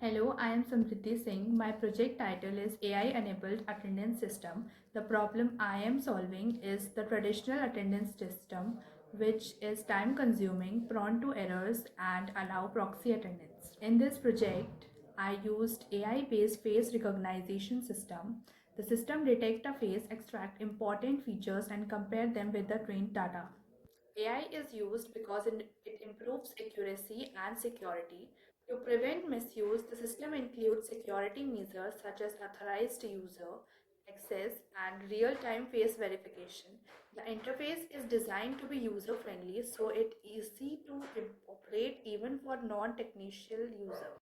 Hello, I am Samriddhi Singh. My project title is AI-enabled attendance system. The problem I am solving is the traditional attendance system, which is time-consuming, prone to errors, and allow proxy attendance. In this project, I used AI-based face recognition system. The system detects a face, extract important features, and compare them with the trained data. AI is used because it improves accuracy and security. To prevent misuse, the system includes security measures such as authorized user access and real-time face verification. The interface is designed to be user-friendly, so it's easy to operate even for non-technical users.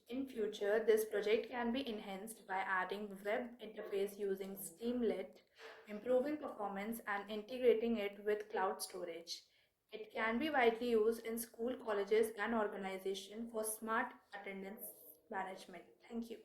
In future, this project can be enhanced by adding web interface using Streamlit, improving performance and integrating it with cloud storage. It can be widely used in school, colleges and organizations for smart attendance management. Thank you.